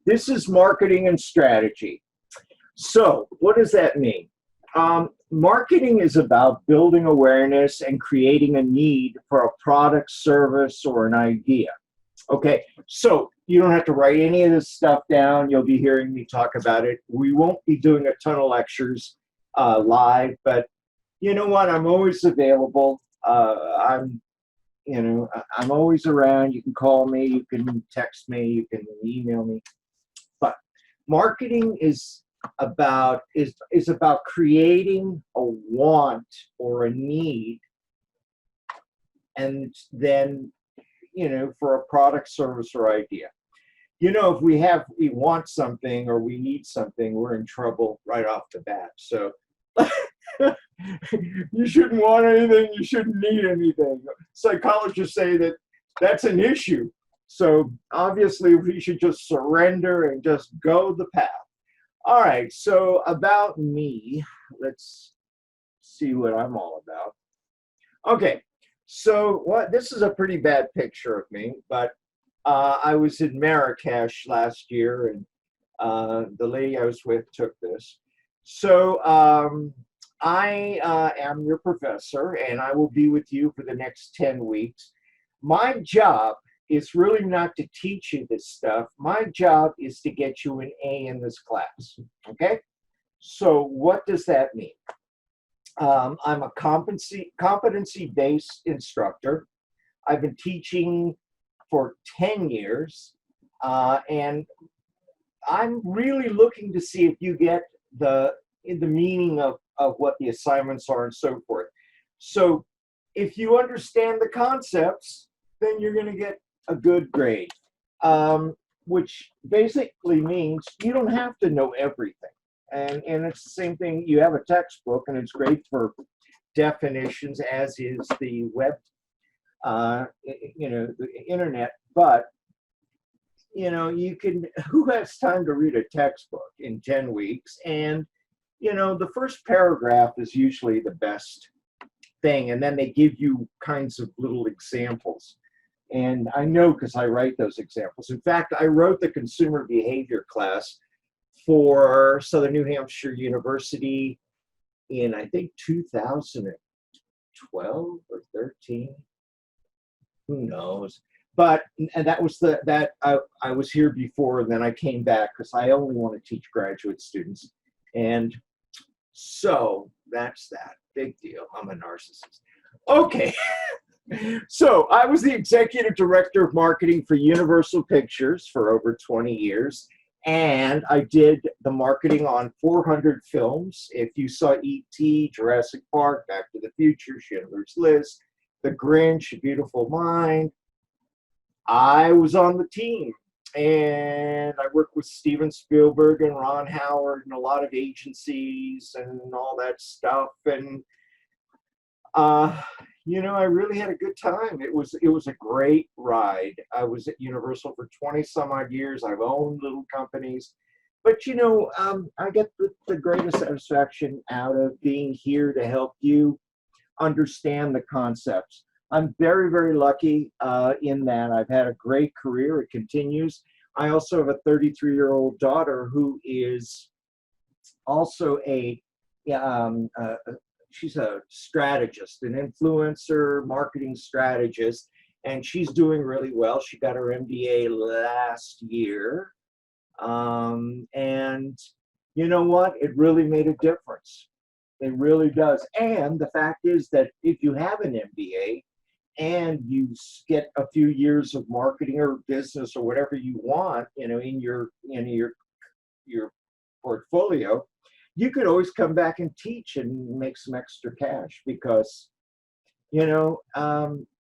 This is marketing and strategy. So, what does that mean? Marketing is about building awareness and creating a need for a product, service, or an idea. Okay, so you don't have to write any of this stuff down. You'll be hearing me talk about it. We won't be doing a ton of lectures live, but you know what? I'm always available. I'm always around. You can call me, you can text me, you can email me. But marketing is about creating a want or a need, and then for a product, service, or idea. If we want something or we need something, we're in trouble right off the bat. So you shouldn't want anything, you shouldn't need anything. Psychologists say that that's an issue. So obviously we should just surrender and just go the path. All right, so about me, let's see what I'm all about. Okay, so this is a pretty bad picture of me, but I was in Marrakesh last year, and the lady I was with took this. So I am your professor, and I will be with you for the next 10 weeks. My job is really not to teach you this stuff. My job is to get you an A in this class, okay? So what does that mean? I'm a competency-based instructor. I've been teaching for 10 years, and I'm really looking to see if you get the meaning of what the assignments are and so forth. So if you understand the concepts, then you're going to get a good grade, which basically means you don't have to know everything. And it's the same thing. You have a textbook, and it's great for definitions, as is the web, the internet. But you can. Who has time to read a textbook in 10 weeks? And the first paragraph is usually the best thing, and then they give you kinds of little examples. And I know because I write those examples. In fact, I wrote the consumer behavior class for Southern New Hampshire University in, I think, 2012 or 13. Who knows? But and that was I was here before, and then I came back because I only want to teach graduate students. And so that's that. Big deal. I'm a narcissist. Okay. So I was the executive director of marketing for Universal Pictures for over 20 years. And I did the marketing on 400 films. If you saw E.T., Jurassic Park, Back to the Future, Schindler's List, The Grinch, A Beautiful Mind, I was on the team. And I worked with Steven Spielberg and Ron Howard and a lot of agencies and all that stuff. And I really had a good time. It was a great ride. I was at Universal for 20 some odd years. I've owned little companies, but I get the greatest satisfaction out of being here to help you understand the concepts. I'm very, very lucky in that I've had a great career. It continues. I also have a 33-year-old daughter who is also she's a strategist, an influencer, marketing strategist, and she's doing really well. She got her MBA last year. And you know what? It really made a difference. It really does. And the fact is that if you have an MBA and you get a few years of marketing or business or whatever you want, in your portfolio, you could always come back and teach and make some extra cash because,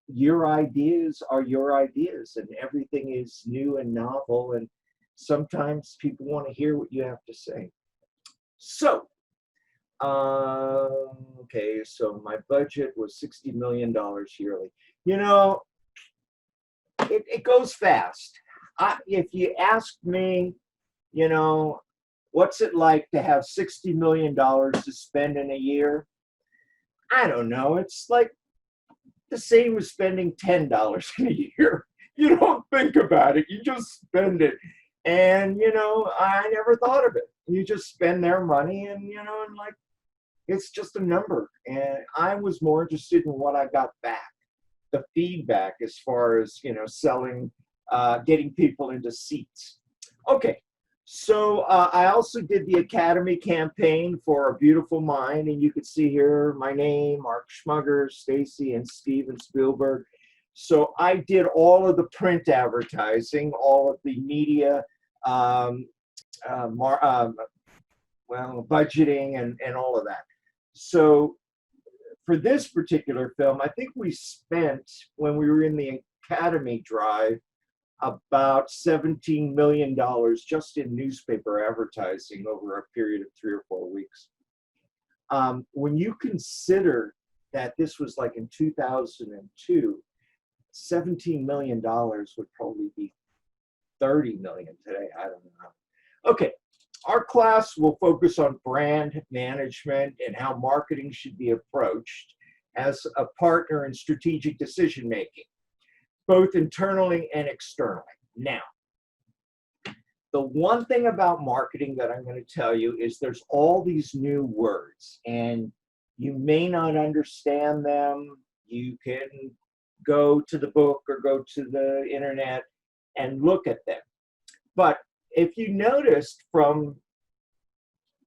your ideas are your ideas and everything is new and novel. And sometimes people want to hear what you have to say. So, okay, so my budget was $60 million yearly. It goes fast. If you ask me, what's it like to have $60 million to spend in a year? I don't know. It's like the same as spending $10 in a year. You don't think about it. You just spend it. And, I never thought of it. You just spend their money and, and like, it's just a number. And I was more interested in what I got back, the feedback as far as, selling, getting people into seats. Okay. So I also did the Academy campaign for A Beautiful Mind, and you can see here my name, Mark Schmugger, Stacy, and Steven Spielberg. So I did all of the print advertising, all of the media, budgeting, and all of that. So for this particular film, I think we spent, when we were in the Academy drive, about $17 million just in newspaper advertising over a period of 3 or 4 weeks. When you consider that this was like in 2002, $17 million would probably be 30 million today. I don't know. Okay, our class will focus on brand management and how marketing should be approached as a partner in strategic decision making, both internally and externally. Now, the one thing about marketing that I'm going to tell you is there's all these new words, and you may not understand them. You can go to the book or go to the internet and look at them. But if you noticed from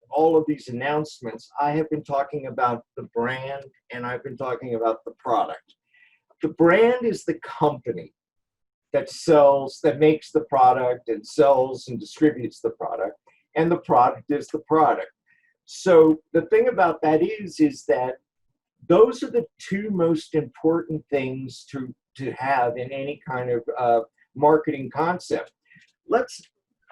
all of these announcements, I have been talking about the brand and I've been talking about the product. The brand is the company that sells, that makes the product and sells and distributes the product, and the product is the product. So the thing about that is that those are the two most important things to have in any kind of marketing concept.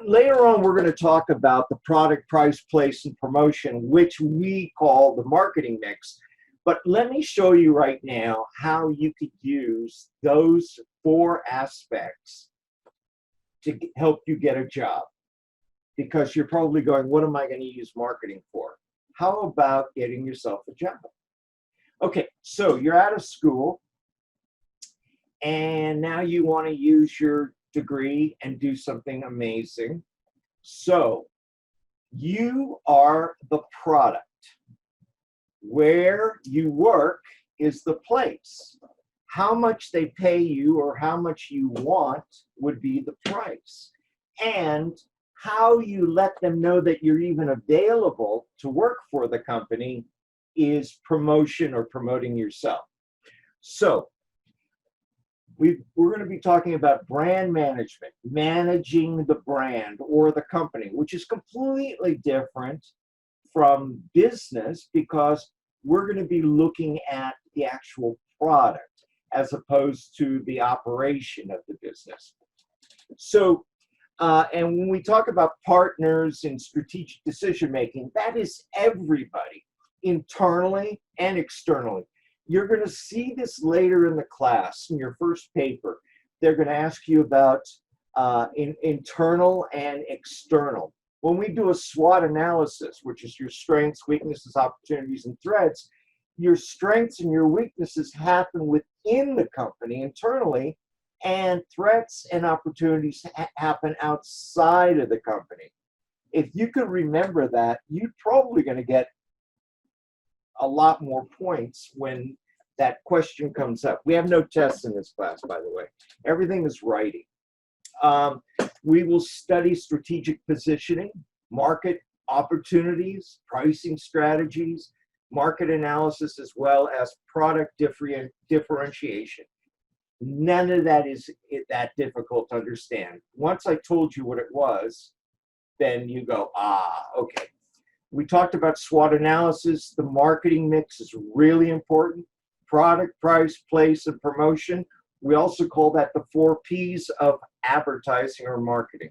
Later on, we're going to talk about the product, price, place, and promotion, which we call the marketing mix. But let me show you right now how you could use those 4 aspects to help you get a job. Because you're probably going, what am I going to use marketing for? How about getting yourself a job? Okay, so you're out of school, and now you want to use your degree and do something amazing. So you are the product. Where you work is the place. How much they pay you or how much you want would be the price. And how you let them know that you're even available to work for the company is promotion or promoting yourself. So we're going to be talking about brand management, managing the brand or the company, which is completely different from business because we're going to be looking at the actual product as opposed to the operation of the business. So, and when we talk about partners in strategic decision making, that is everybody, internally and externally. You're going to see this later in the class in your first paper. They're going to ask you about internal and external. When we do a SWOT analysis, which is your strengths, weaknesses, opportunities, and threats, your strengths and your weaknesses happen within the company internally, and threats and opportunities happen outside of the company. If you can remember that, you're probably going to get a lot more points when that question comes up. We have no tests in this class, by the way. Everything is writing. We will study strategic positioning, market opportunities, pricing strategies, market analysis, as well as product differentiation. None of that is that difficult to understand. Once I told you what it was, then you go, okay. We talked about SWOT analysis. The marketing mix is really important. Product, price, place, and promotion. We also call that the 4 P's of advertising or marketing.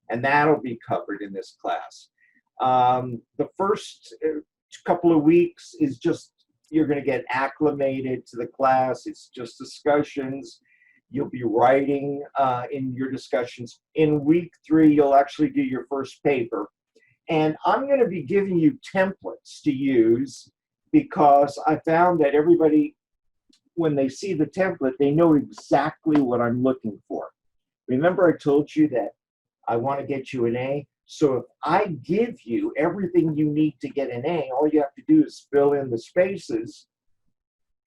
And that'll be covered in this class. The first couple of weeks is just, you're going to get acclimated to the class. It's just discussions. You'll be writing in your discussions. In week 3, you'll actually do your first paper. And I'm going to be giving you templates to use because I found that everybody, when they see the template, they know exactly what I'm looking for. Remember I told you that I want to get you an A. So if I give you everything you need to get an A, all you have to do is fill in the spaces.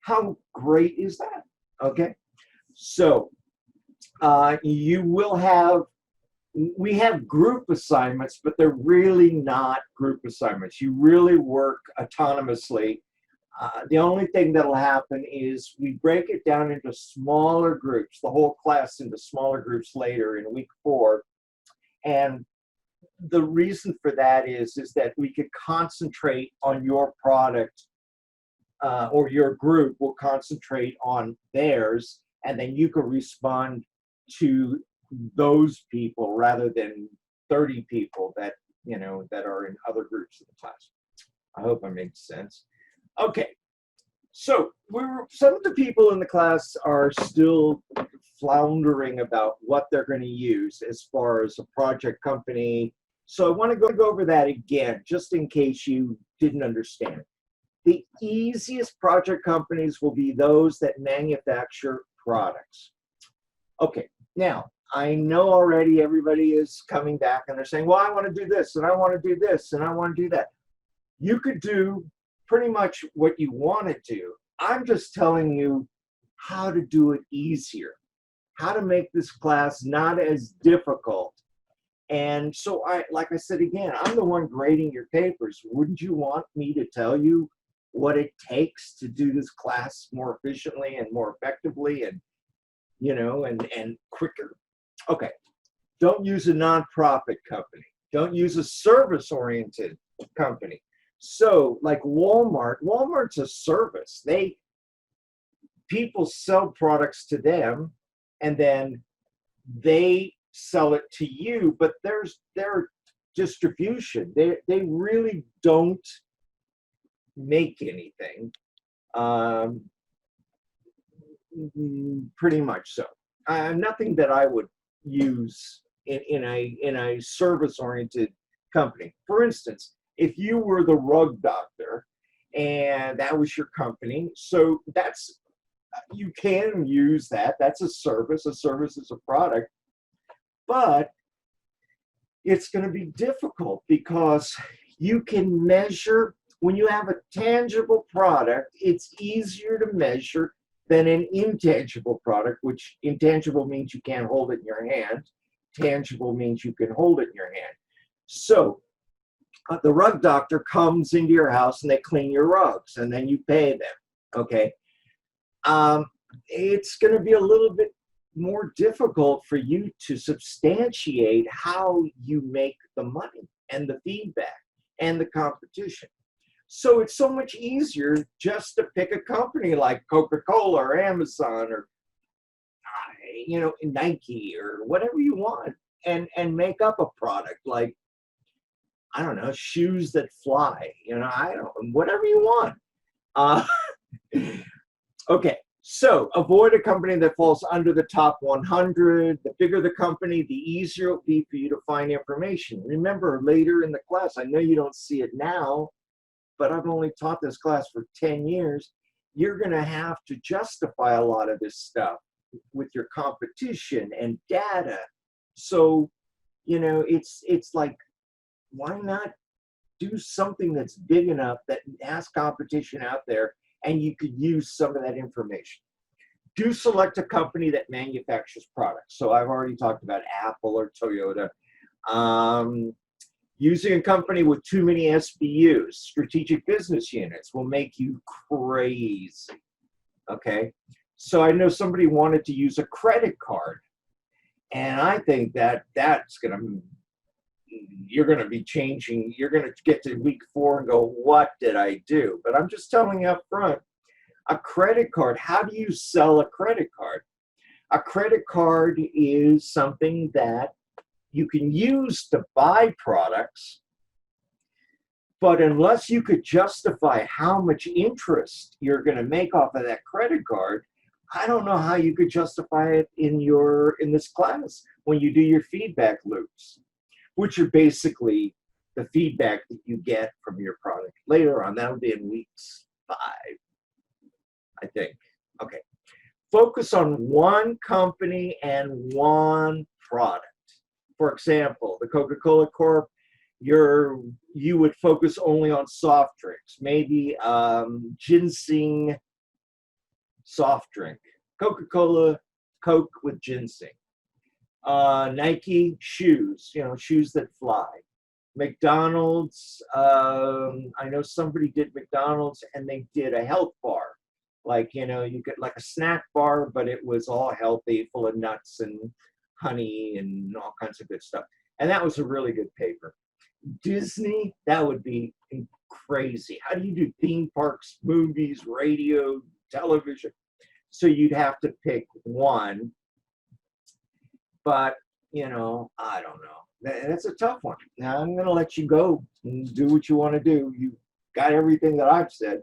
How great is that? Okay. So we have group assignments, but they're really not group assignments. You really work autonomously. The only thing that'll happen is we break it down into smaller groups, the whole class into smaller groups later in week 4. And the reason for that is that we could concentrate on your product, or your group will concentrate on theirs, and then you can respond to those people rather than 30 people that that are in other groups of the class. I hope that makes sense. Okay, so some of the people in the class are still floundering about what they're going to use as far as a project company. So I want to go over that again, just in case you didn't understand. The easiest project companies will be those that manufacture products. Okay, now I know already everybody is coming back and they're saying, well, I want to do this and I want to do this and I want to do that. You could do pretty much what you want to do. I'm just telling you how to do it easier, how to make this class not as difficult. And so like I said again, I'm the one grading your papers. Wouldn't you want me to tell you what it takes to do this class more efficiently and more effectively and and quicker? Okay, don't use a nonprofit company. Don't use a service-oriented company. So like Walmart's a service. People sell products to them and then they sell it to you, but there's their distribution. They really don't make anything. Pretty much so. Nothing that I would use in a service-oriented company. For instance, if you were the rug doctor and that was your company, so you can use that. That's a service. A service is a product, but it's going to be difficult because you can measure. When you have a tangible product, it's easier to measure than an intangible product, which intangible means you can't hold it in your hand. Tangible means you can hold it in your hand. So the rug doctor comes into your house and they clean your rugs and then you pay them, okay? It's going to be a little bit more difficult for you to substantiate how you make the money and the feedback and the competition. So it's so much easier just to pick a company like Coca-Cola or Amazon or Nike or whatever you want and make up a product like, I don't know, shoes that fly, whatever you want. Okay, so avoid a company that falls under the top 100. The bigger the company, the easier it will be for you to find information. Remember, later in the class, I know you don't see it now, but I've only taught this class for 10 years. You're going to have to justify a lot of this stuff with your competition and data. So, it's like, why not do something that's big enough that has competition out there and you could use some of that information? Do select a company that manufactures products. So I've already talked about Apple or Toyota. Using a company with too many SBUs, strategic business units, will make you crazy, okay? So I know somebody wanted to use a credit card, and I think you're going to be changing. You're going to get to week 4 and go, what did I do? But I'm just telling you up front, a credit card, how do you sell a credit card? A credit card is something that you can use to buy products, but unless you could justify how much interest you're going to make off of that credit card, I don't know how you could justify it in this class when you do your feedback loops, which are basically the feedback that you get from your product. Later on, that'll be in weeks 5, I think. Okay. Focus on one company and one product. For example, the Coca-Cola Corp, you would focus only on soft drinks, maybe ginseng soft drink, Coca-Cola, Coke with ginseng. Nike shoes, shoes that fly. McDonald's, I know somebody did McDonald's and they did a health bar. Like, you get like a snack bar, but it was all healthy, full of nuts and honey and all kinds of good stuff. And that was a really good paper. Disney, that would be crazy. How do you do theme parks, movies, radio, television? So you'd have to pick one. But, I don't know. That's a tough one. Now, I'm going to let you go and do what you want to do. You got everything that I've said.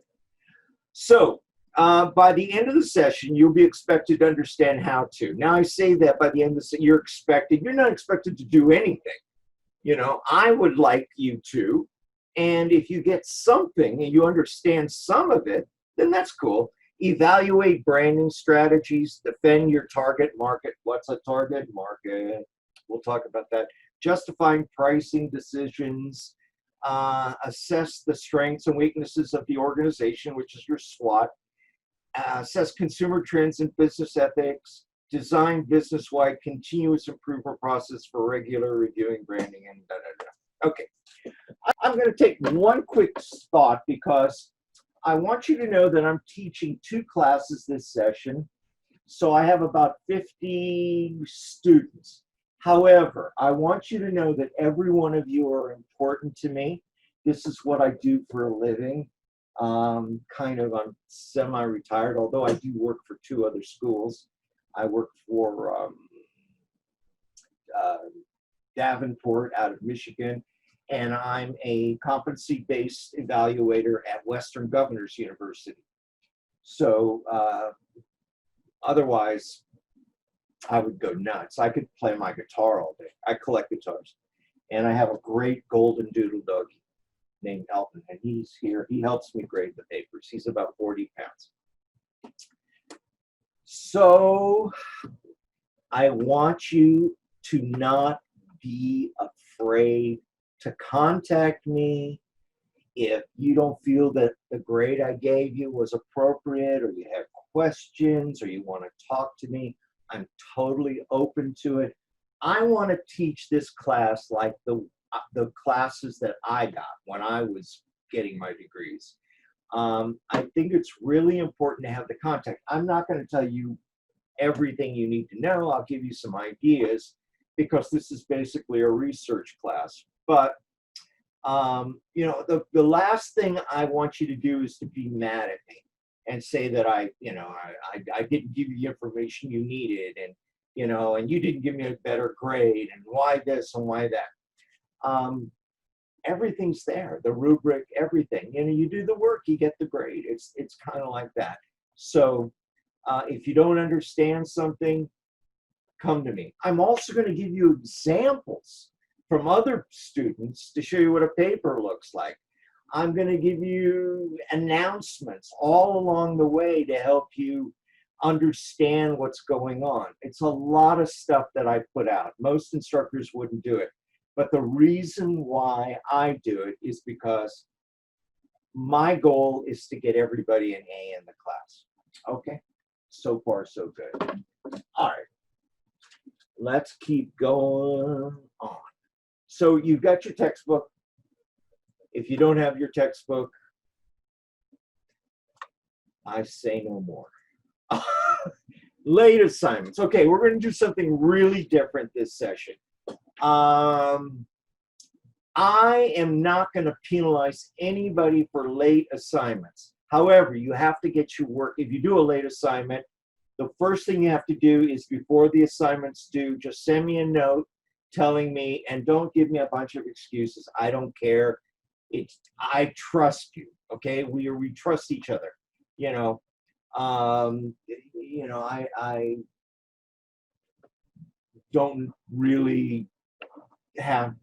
So, by the end of the session, you'll be expected to understand how to. Now, I say that by the end of the session, you're not expected to do anything. I would like you to. And if you get something and you understand some of it, then that's cool. Evaluate branding strategies, defend your target market. What's a target market? We'll talk about that. Justifying pricing decisions, assess the strengths and weaknesses of the organization, which is your SWOT, assess consumer trends and business ethics, design business-wide continuous improvement process for regular reviewing branding, and Okay, I'm going to take one quick thought because I want you to know that I'm teaching 2 classes this session, so I have about 50 students. However, I want you to know that every one of you are important to me. This is what I do for a living. I'm semi-retired, although I do work for 2 other schools. I work for Davenport out of Michigan, and I'm a competency-based evaluator at Western Governors University. So otherwise, I would go nuts. I could play my guitar all day. I collect guitars. And I have a great golden doodle dog named Elton, and he's here. He helps me grade the papers. He's about 40 pounds. So I want you to not be afraid to contact me if you don't feel that the grade I gave you was appropriate, or you have questions, or you want to talk to me. I'm totally open to it. I want to teach this class like the classes that I got when I was getting my degrees. I think it's really important to have the contact. I'm not going to tell you everything you need to know. I'll give you some ideas because this is basically a research class. But the last thing I want you to do is to be mad at me and say that I didn't give you the information you needed, and you didn't give me a better grade, and why this and why that. Everything's there, the rubric, everything. You do the work, you get the grade. It's kind of like that. So if you don't understand something, come to me. I'm also going to give you examples from other students to show you what a paper looks like. I'm going to give you announcements all along the way to help you understand what's going on. It's a lot of stuff that I put out. Most instructors wouldn't do it. But the reason why I do it is because my goal is to get everybody an A in the class. Okay? So far, so good. All right. Let's keep going on. So you've got your textbook. If you don't have your textbook, I say no more. Late assignments. Okay, we're going to do something really different this session. I am not going to penalize anybody for late assignments. However, you have to get your work. If you do a late assignment, the first thing you have to do is before the assignment's due, just send me a note telling me, and don't give me a bunch of excuses. I don't care. I trust you. Okay, we trust each other. I don't really have.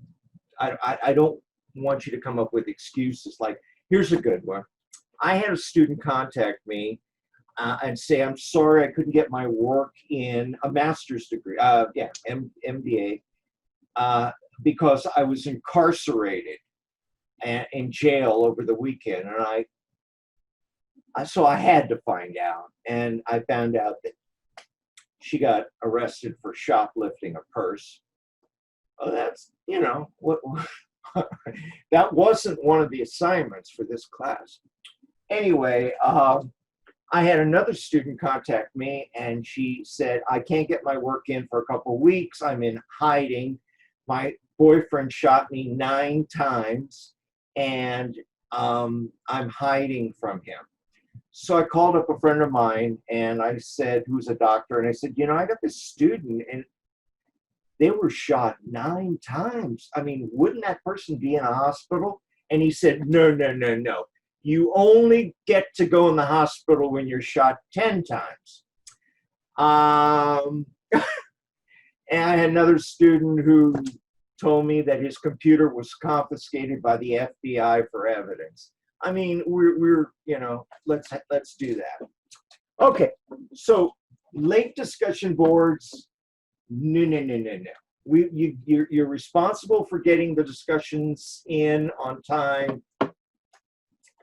I don't want you to come up with excuses. Like, here's a good one. I had a student contact me and say, I'm sorry I couldn't get my work in a master's degree. MBA. because I was incarcerated in jail over the weekend, and so I had to find out, and I found out that she got arrested for shoplifting a purse. Oh, that's, what that wasn't one of the assignments for this class. Anyway, I had another student contact me, and she said, I can't get my work in for a couple of weeks. I'm in hiding. My boyfriend shot me 9 times, and I'm hiding from him. So I called up a friend of mine, and I said, who's a doctor, and I said, I got this student, and they were shot 9 times. I mean, wouldn't that person be in a hospital? And he said, no, no, no, no. You only get to go in the hospital when you're shot 10 times. And I had another student who told me that his computer was confiscated by the FBI for evidence. I mean, we're let's do that. Okay, so late discussion boards, no. You're responsible for getting the discussions in on time.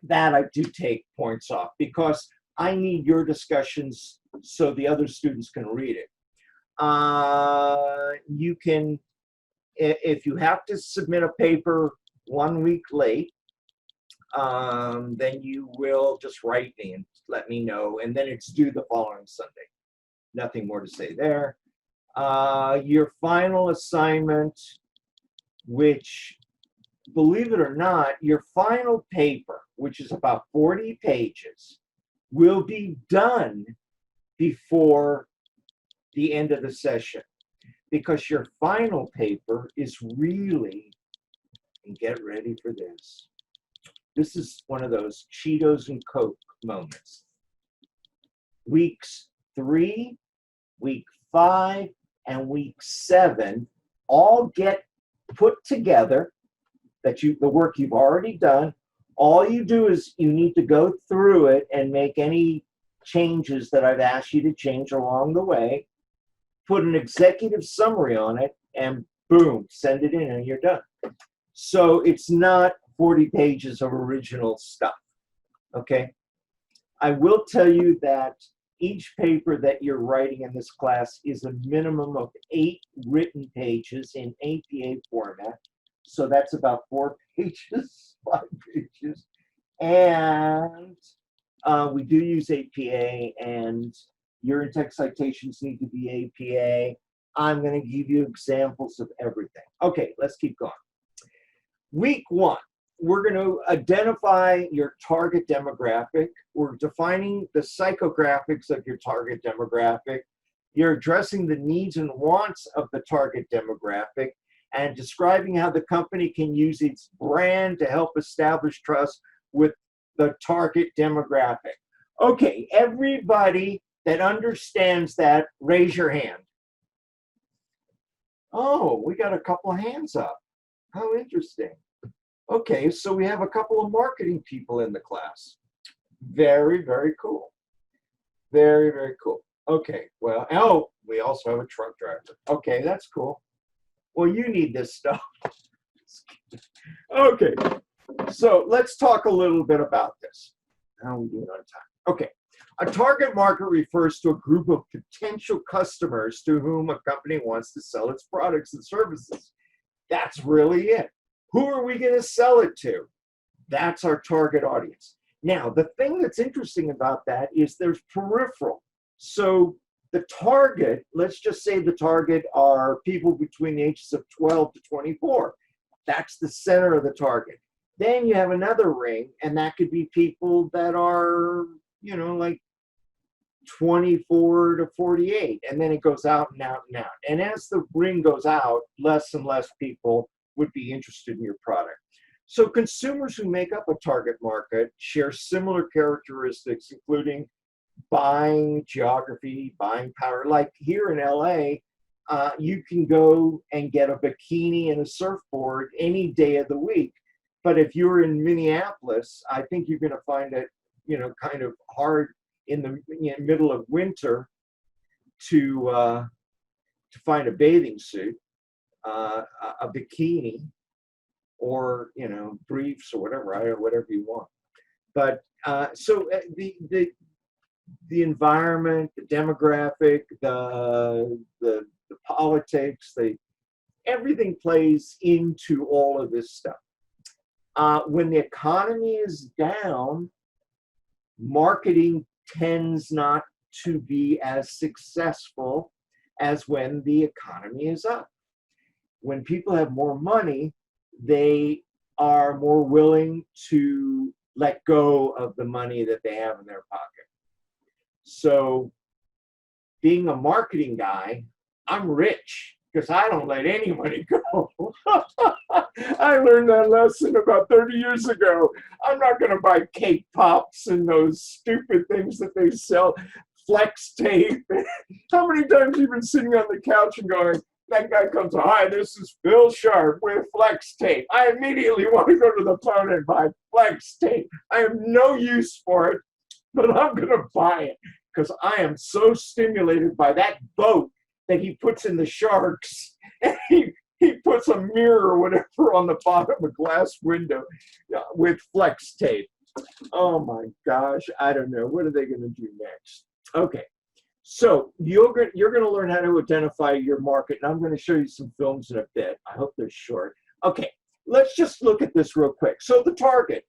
That I do take points off, because I need your discussions so the other students can read it. You can, if you have to submit a paper 1 week late, then you will just write me and let me know, and then it's due the following Sunday. Nothing more to say there. Your final assignment, which, believe it or not, your final paper, which is about 40 pages, will be done before the end of the session, because your final paper is really, and get ready for this, this is one of those Cheetos and Coke moments. Weeks 3, week 5, and week 7 all get put together, the work you've already done. All you do is you need to go through it and make any changes that I've asked you to change along the way, put an executive summary on it, and boom, send it in and you're done. So it's not 40 pages of original stuff, okay? I will tell you that each paper that you're writing in this class is a minimum of 8 written pages in APA format. So that's about 4 pages, 5 pages. And we do use APA, and your in-text citations need to be APA. I'm going to give you examples of everything. Okay, let's keep going. Week 1, we're going to identify your target demographic. We're defining the psychographics of your target demographic. You're addressing the needs and wants of the target demographic, and describing how the company can use its brand to help establish trust with the target demographic. Okay, everybody that understands that, raise your hand. Oh, we got a couple of hands up. How interesting. Okay, so we have a couple of marketing people in the class. Very, very cool. Very, very cool. Okay, well, oh, we also have a truck driver. Okay, that's cool. Well, you need this stuff. Okay, so let's talk a little bit about this. How are we doing on time? Okay, a target market refers to a group of potential customers to whom a company wants to sell its products and services. That's really it. Who are we going to sell it to? That's our target audience. Now, the thing that's interesting about that is there's peripheral. So the target, let's just say the target are people between the ages of 12 to 24. That's the center of the target. Then you have another ring, and that could be people that are, like 24 to 48. And then it goes out and out and out. And as the ring goes out, less and less people would be interested in your product. So consumers who make up a target market share similar characteristics, including buying geography, buying power. Like here in LA, you can go and get a bikini and a surfboard any day of the week. But if you're in Minneapolis, I think you're going to find it, kind of hard in the middle of winter to find a bathing suit. a bikini or, briefs or whatever, right, or whatever you want. But the environment, the demographic, the politics, everything plays into all of this stuff. When the economy is down, marketing tends not to be as successful as when the economy is up. When people have more money, they are more willing to let go of the money that they have in their pocket. So being a marketing guy, I'm rich because I don't let any money go. I learned that lesson about 30 years ago. I'm not going to buy cake pops and those stupid things that they sell, flex tape. How many times have you been sitting on the couch and going, that guy comes, hi, this is Phil Sharp with flex tape. I immediately want to go to the phone and buy flex tape. I have no use for it, but I'm going to buy it because I am so stimulated by that boat that he puts in the sharks. And he puts a mirror or whatever on the bottom of a glass window with flex tape. Oh my gosh, I don't know. What are they going to do next? Okay, so you're going to learn how to identify your market, and I'm going to show you some films in a bit. I hope they're short. Okay, let's just look at this real quick. So the target.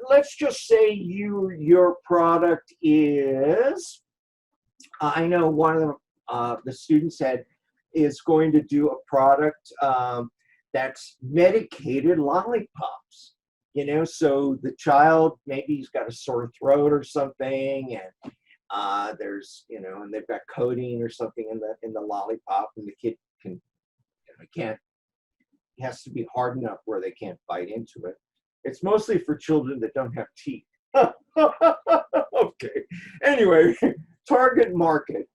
Let's just say your product is, I know one of the students is going to do a product that's medicated lollipops. So the child, maybe he's got a sore throat or something, and there's, and they've got codeine or something in the lollipop, and the kid can't, it has to be hard enough where they can't bite into it. It's mostly for children that don't have teeth. Okay. Anyway, target market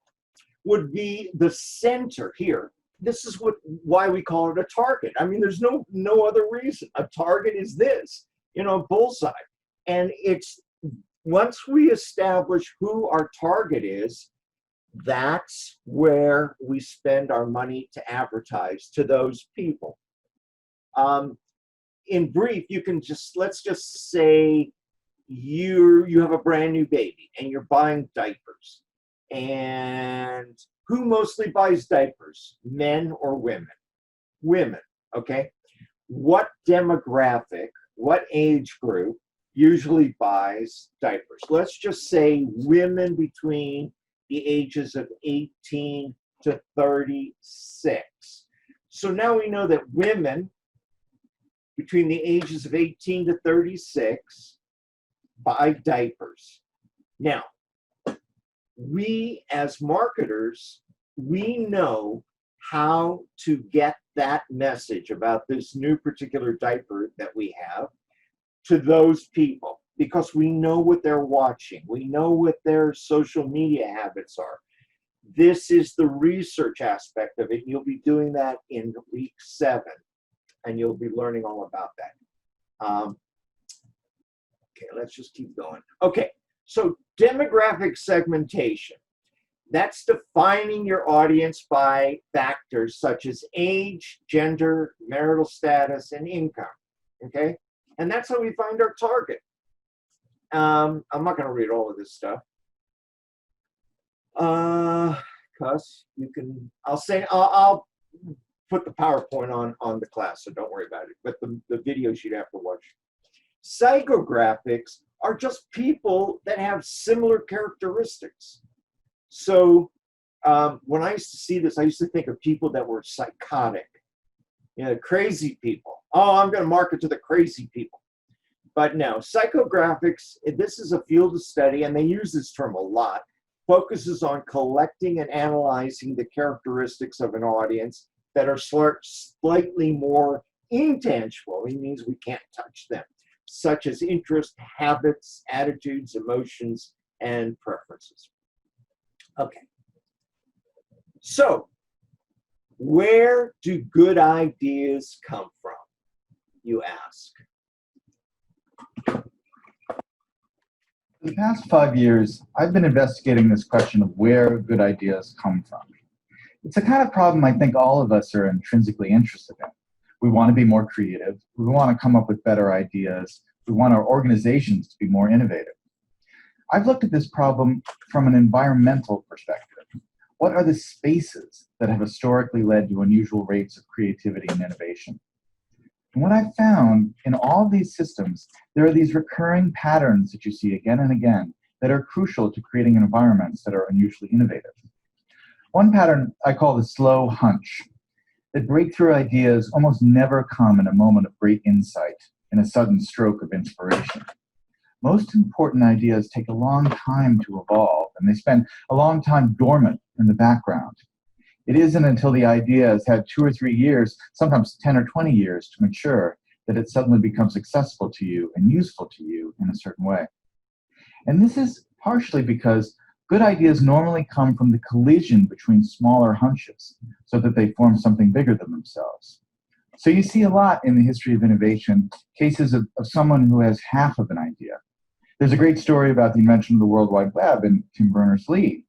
would be the center here. This is why we call it a target. I mean, there's no other reason. A target is this, bullseye. And it's once we establish who our target is, that's where we spend our money to advertise to those people. In brief, you can let's just say you have a brand new baby and you're buying diapers. And who mostly buys diapers, men or women? Women, okay? What demographic, what age group usually buys diapers? Let's just say women between the ages of 18 to 36. So now we know that women between the ages of 18 to 36 buy diapers. Now, we as marketers, we know how to get that message about this new particular diaper that we have to those people because we know what they're watching. We know what their social media habits are. This is the research aspect of it. You'll be doing that in week 7, and you'll be learning all about that. Okay, let's just keep going. Okay, so demographic segmentation. That's defining your audience by factors such as age, gender, marital status, and income. Okay, and that's how we find our target. I'm not going to read all of this stuff. Because you can, I'll put the PowerPoint on the class, so don't worry about it. But the videos you'd have to watch. Psychographics are just people that have similar characteristics. So when I used to see this, I used to think of people that were psychotic, crazy people. Oh, I'm going to market to the crazy people. But no, psychographics, this is a field of study, and they use this term a lot, focuses on collecting and analyzing the characteristics of an audience that are slightly more intangible. It means we can't touch them, such as interest, habits, attitudes, emotions, and preferences. Okay. So, where do good ideas come from, you ask? For the past 5 years, I've been investigating this question of where good ideas come from. It's the kind of problem I think all of us are intrinsically interested in. We want to be more creative. We want to come up with better ideas. We want our organizations to be more innovative. I've looked at this problem from an environmental perspective. What are the spaces that have historically led to unusual rates of creativity and innovation? And what I've found in all of these systems, there are these recurring patterns that you see again and again that are crucial to creating environments that are unusually innovative. One pattern I call the slow hunch, that breakthrough ideas almost never come in a moment of great insight, in a sudden stroke of inspiration. Most important ideas take a long time to evolve, and they spend a long time dormant in the background. It isn't until the idea has had 2 or 3 years, sometimes 10 or 20 years to mature, that it suddenly becomes accessible to you and useful to you in a certain way. And this is partially because good ideas normally come from the collision between smaller hunches so that they form something bigger than themselves. So you see a lot in the history of innovation, cases of someone who has half of an idea. There's a great story about the invention of the World Wide Web in Tim Berners-Lee.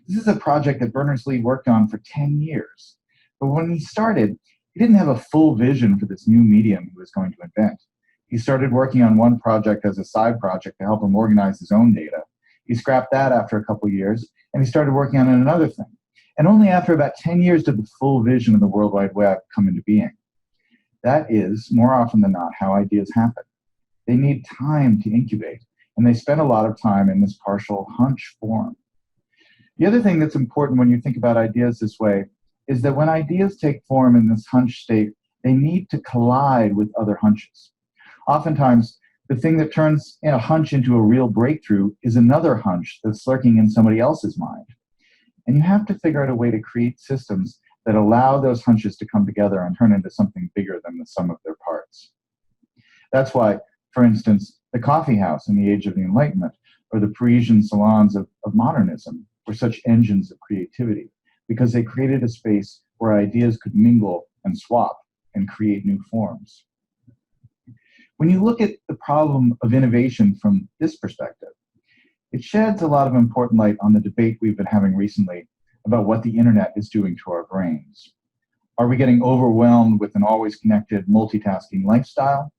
This is a project that Berners-Lee worked on for 10 years. But when he started, he didn't have a full vision for this new medium he was going to invent. He started working on one project as a side project to help him organize his own data. He scrapped that after a couple of years, and he started working on another thing. And only after about 10 years did the full vision of the World Wide Web come into being. That is, more often than not, how ideas happen. They need time to incubate, and they spend a lot of time in this partial hunch form. The other thing that's important when you think about ideas this way is that when ideas take form in this hunch state, they need to collide with other hunches. Oftentimes, the thing that turns a hunch into a real breakthrough is another hunch that's lurking in somebody else's mind. And you have to figure out a way to create systems that allow those hunches to come together and turn into something bigger than the sum of their parts. That's why, for instance, the coffee house in the Age of the Enlightenment or the Parisian salons of modernism were such engines of creativity because they created a space where ideas could mingle and swap and create new forms. When you look at the problem of innovation from this perspective, it sheds a lot of important light on the debate we've been having recently about what the internet is doing to our brains. Are we getting overwhelmed with an always connected, multitasking lifestyle?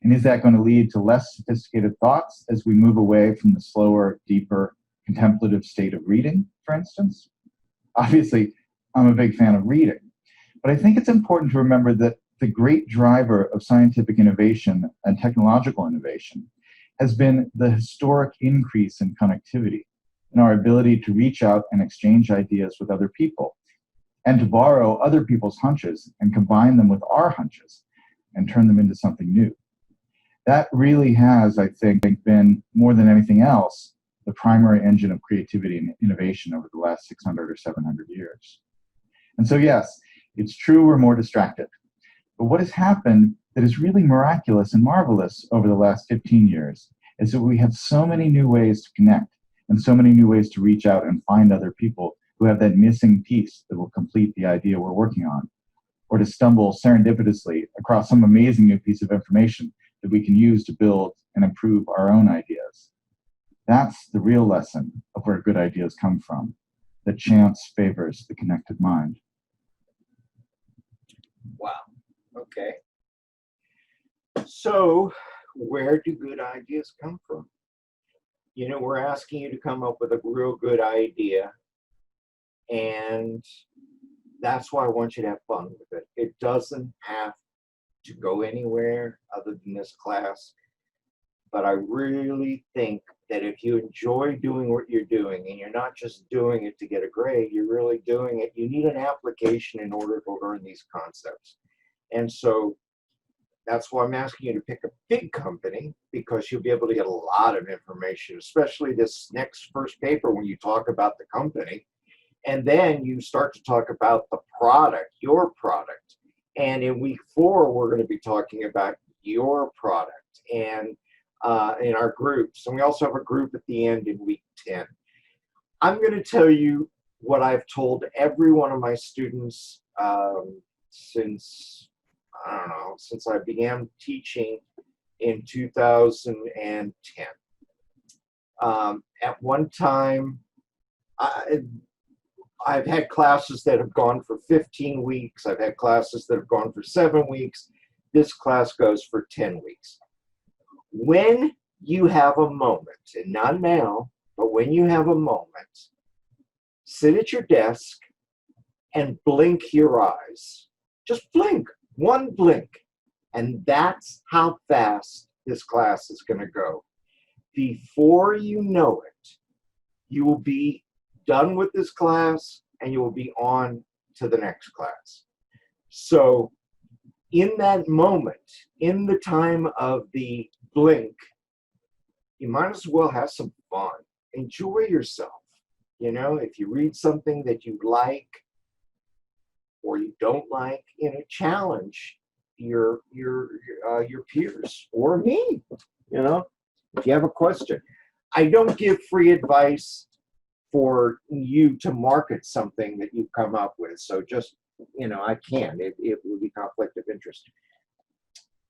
And is that going to lead to less sophisticated thoughts as we move away from the slower, deeper, contemplative state of reading, for instance? Obviously, I'm a big fan of reading, but I think it's important to remember that the great driver of scientific innovation and technological innovation has been the historic increase in connectivity and our ability to reach out and exchange ideas with other people and to borrow other people's hunches and combine them with our hunches and turn them into something new. That really has, I think, been more than anything else, the primary engine of creativity and innovation over the last 600 or 700 years. And so, yes, it's true we're more distracted. But what has happened that is really miraculous and marvelous over the last 15 years is that we have so many new ways to connect and so many new ways to reach out and find other people who have that missing piece that will complete the idea we're working on, or to stumble serendipitously across some amazing new piece of information that we can use to build and improve our own ideas. That's the real lesson of where good ideas come from, that chance favors the connected mind. Wow. Okay. So, where do good ideas come from? You know, we're asking you to come up with a real good idea, and that's why I want you to have fun with it. It doesn't have to go anywhere other than this class, but I really think that if you enjoy doing what you're doing and you're not just doing it to get a grade, you're really doing it, you need an application in order to learn these concepts. And so that's why I'm asking you to pick a big company, because you'll be able to get a lot of information, especially this next first paper when you talk about the company. And then you start to talk about the product, your product. And in week 4, we're going to be talking about your product and in our groups. And we also have a group at the end in week 10. I'm going to tell you what I've told every one of my students since I began teaching in 2010. At one time, I've had classes that have gone for 15 weeks. I've had classes that have gone for 7 weeks. This class goes for 10 weeks. When you have a moment, and not now, but when you have a moment, sit at your desk and blink your eyes. Just blink, one blink. And that's how fast this class is going to go. Before you know it, you will be done with this class and you will be on to the next class. So in that moment, in the time of the blink, you might as well have some fun. Enjoy yourself. You know, if you read something that you like or you don't like, challenge your peers or me. If you have a question. I don't give free advice for you to market something that you've come up with. So just, I can't. It would be conflict of interest.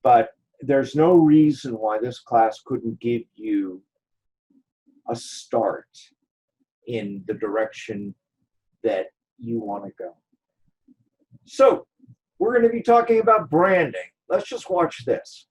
But there's no reason why this class couldn't give you a start in the direction that you want to go. So we're going to be talking about branding. Let's just watch this.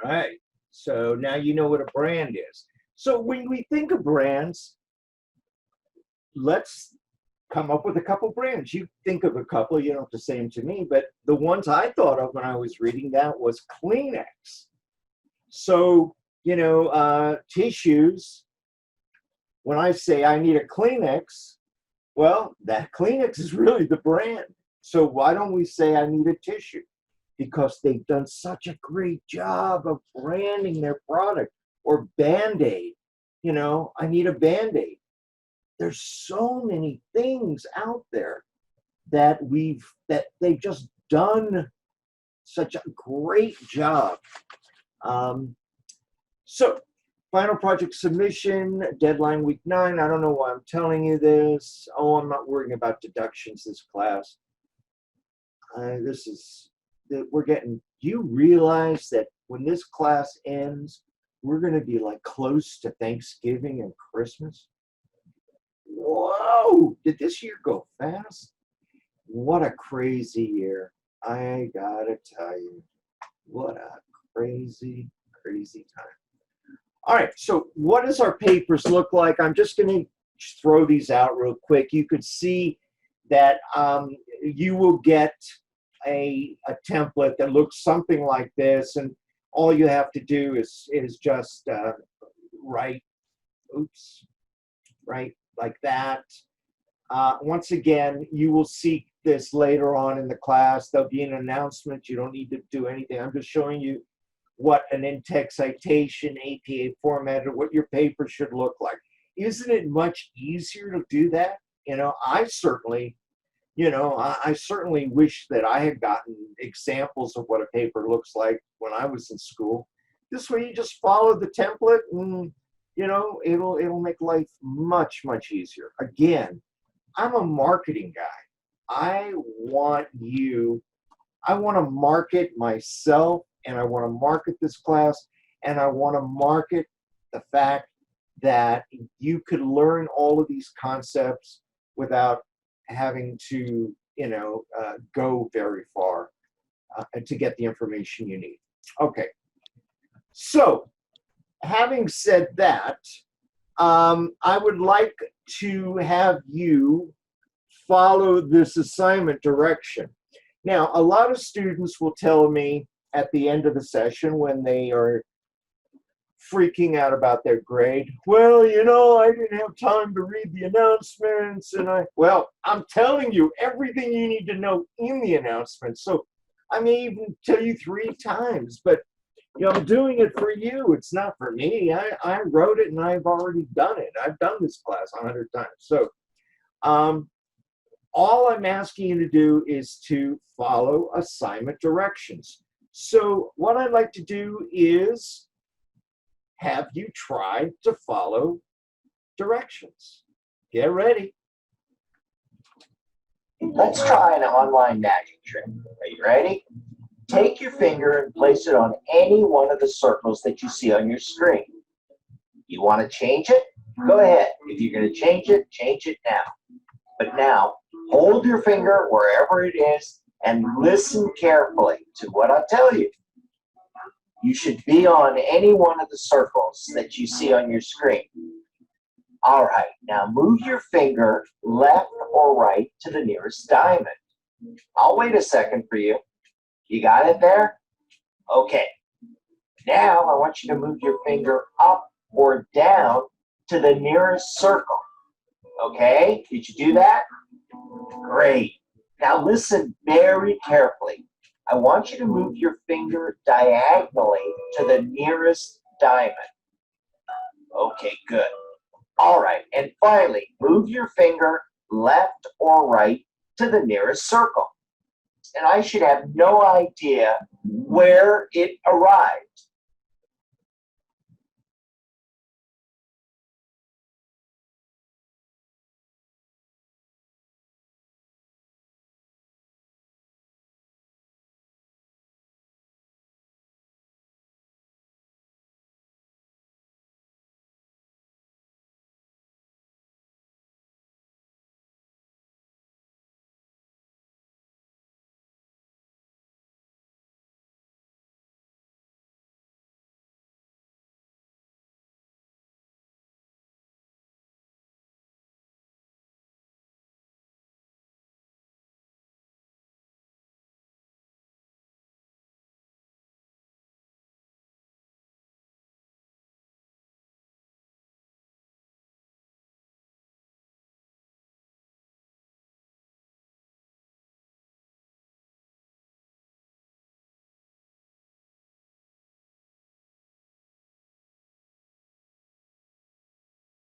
All right. So now you know what a brand is. So when we think of brands, let's come up with a couple brands. You think of a couple, you don't have to say them to me, but the ones I thought of when I was reading that was Kleenex. So, tissues, when I say I need a Kleenex, well, that Kleenex is really the brand. So why don't we say I need a tissue? Because they've done such a great job of branding their product. Or Band-Aid, I need a Band-Aid. There's so many things out there that they've just done such a great job. So, final project submission, deadline week 9. I don't know why I'm telling you this. Oh, I'm not worrying about deductions this class. You realize that when this class ends, we're going to be like close to Thanksgiving and Christmas? Whoa, did this year go fast? What a crazy year. I gotta tell you, what a crazy, crazy time. All right, so what does our papers look like? I'm just going to throw these out real quick. You could see that you will get a template that looks something like this, and all you have to do is just write like that. Once again, you will see this later on in the class. There'll be an announcement. You don't need to do anything. I'm just showing you what an in-text citation, APA format, or what your paper should look like. Isn't it much easier to do that? I certainly wish that I had gotten examples of what a paper looks like when I was in school. This way you just follow the template and, it'll make life much, much easier. Again, I'm a marketing guy. I want to market myself, and I want to market this class, and I want to market the fact that you could learn all of these concepts without having to, go very far to get the information you need. Okay. So, having said that, I would like to have you follow this assignment direction. Now, a lot of students will tell me at the end of the session when they are freaking out about their grade, well, I didn't have time to read the announcements, well, I'm telling you everything you need to know in the announcement. So I may even tell you 3 times, but I'm doing it for you. It's not for me. I wrote it and I've already done it. I've done this class 100 times. So all I'm asking you to do is to follow assignment directions. So what I'd like to do is have you try to follow directions. Get ready. Let's try an online magic trick. Are you ready? Take your finger and place it on any one of the circles that you see on your screen. You want to change it? Go ahead. If you're going to change it now. But now, hold your finger wherever it is and listen carefully to what I tell you. You should be on any one of the circles that you see on your screen. All right, now move your finger left or right to the nearest diamond. I'll wait a second for you. You got it there? Okay. Now I want you to move your finger up or down to the nearest circle. Okay, did you do that? Great. Now listen very carefully. I want you to move your finger diagonally to the nearest diamond. Okay, good. All right, and finally, move your finger left or right to the nearest circle. And I should have no idea where it arrived.